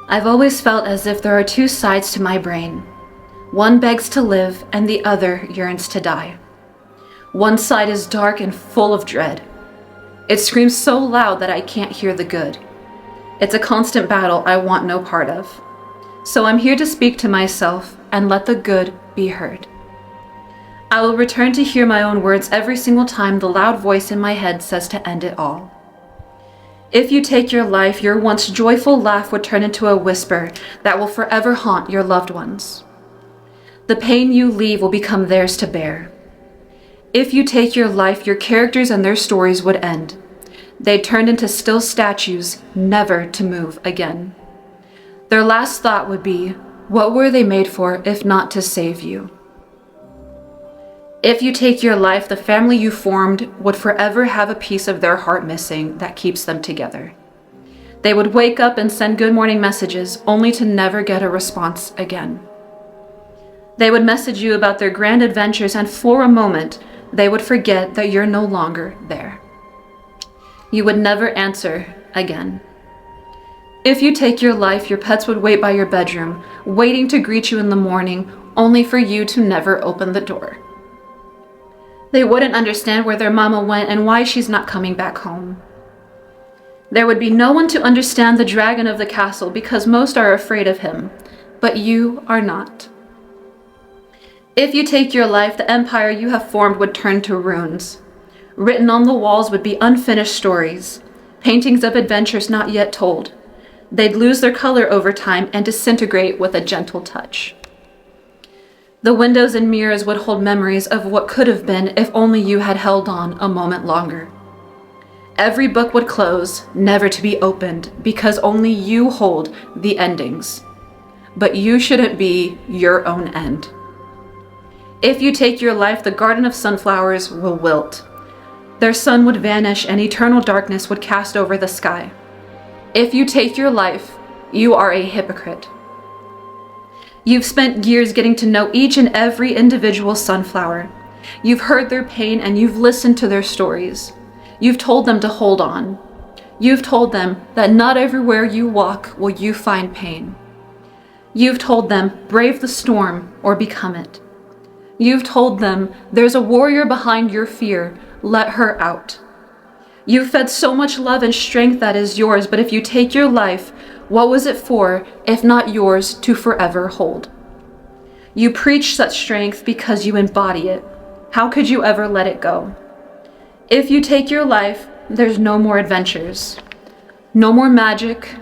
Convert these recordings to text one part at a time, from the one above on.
I've always felt as if there are two sides to my brain. One begs to live and the other yearns to die. One side is dark and full of dread. It screams so loud that I can't hear the good. It's a constant battle I want no part of. So I'm here to speak to myself and let the good be heard. I will return to hear my own words every single time the loud voice in my head says to end it all. If you take your life, your once joyful laugh would turn into a whisper that will forever haunt your loved ones. The pain you leave will become theirs to bear. If you take your life, your characters and their stories would end. They'd turn into still statues, never to move again. Their last thought would be, what were they made for if not to save you? If you take your life, the family you formed would forever have a piece of their heart missing that keeps them together. They would wake up and send good morning messages only to never get a response again. They would message you about their grand adventures, and for a moment, they would forget that you're no longer there. You would never answer again. If you take your life, your pets would wait by your bedroom, waiting to greet you in the morning, only for you to never open the door. They wouldn't understand where their mama went and why she's not coming back home. There would be no one to understand the dragon of the castle because most are afraid of him, but you are not. If you take your life, the empire you have formed would turn to ruins. Written on the walls would be unfinished stories, paintings of adventures not yet told. They'd lose their color over time and disintegrate with a gentle touch. The windows and mirrors would hold memories of what could have been if only you had held on a moment longer. Every book would close, never to be opened, because only you hold the endings. But you shouldn't be your own end. If you take your life, the garden of sunflowers will wilt. Their sun would vanish and eternal darkness would cast over the sky. If you take your life, you are a hypocrite. You've spent years getting to know each and every individual sunflower. You've heard their pain and you've listened to their stories. You've told them to hold on. You've told them that not everywhere you walk will you find pain. You've told them, brave the storm or become it. You've told them, there's a warrior behind your fear, let her out. You've fed so much love and strength that is yours, but if you take your life, what was it for if not yours to forever hold? You preach such strength because you embody it. How could you ever let it go? If you take your life, there's no more adventures. No more magic.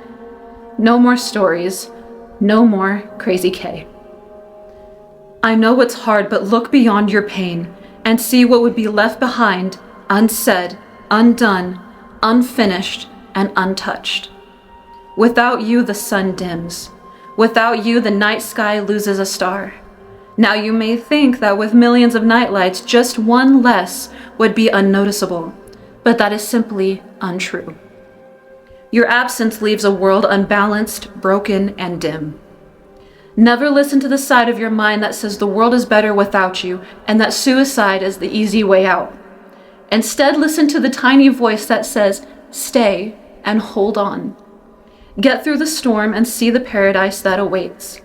No more stories. No more Crazy K. I know it's hard, but look beyond your pain and see what would be left behind, unsaid, undone, unfinished, and untouched. Without you, the sun dims. Without you, the night sky loses a star. Now you may think that with millions of nightlights, just one less would be unnoticeable, but that is simply untrue. Your absence leaves a world unbalanced, broken, and dim. Never listen to the side of your mind that says the world is better without you and that suicide is the easy way out. Instead, listen to the tiny voice that says, stay and hold on. Get through the storm and see the paradise that awaits.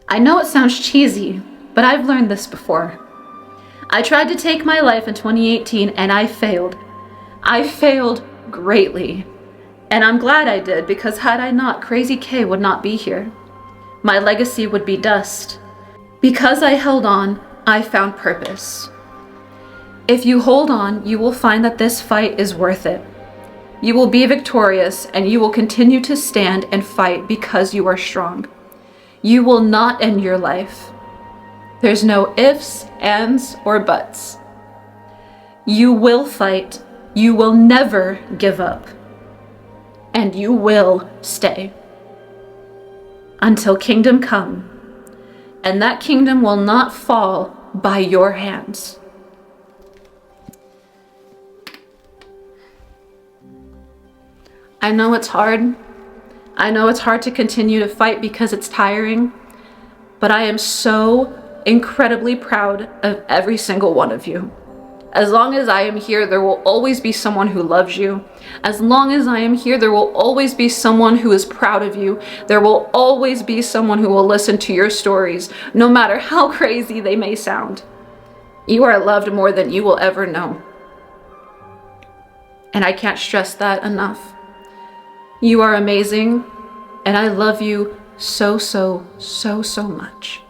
I know it sounds cheesy, but I've learned this before. I tried to take my life in 2018 and I failed. I failed greatly. And I'm glad I did, because had I not, Crazy K would not be here. My legacy would be dust. Because I held on, I found purpose. If you hold on, you will find that this fight is worth it. You will be victorious, and you will continue to stand and fight because you are strong. You will not end your life. There's no ifs, ands, or buts. You will fight. You will never give up. And you will stay until kingdom come, and that kingdom will not fall by your hands. I know it's hard. I know it's hard to continue to fight because it's tiring, but I am so incredibly proud of every single one of you. As long as I am here, there will always be someone who loves you. As long as I am here, there will always be someone who is proud of you. There will always be someone who will listen to your stories, no matter how crazy they may sound. You are loved more than you will ever know. And I can't stress that enough. You are amazing, and I love you so, so, so, so much.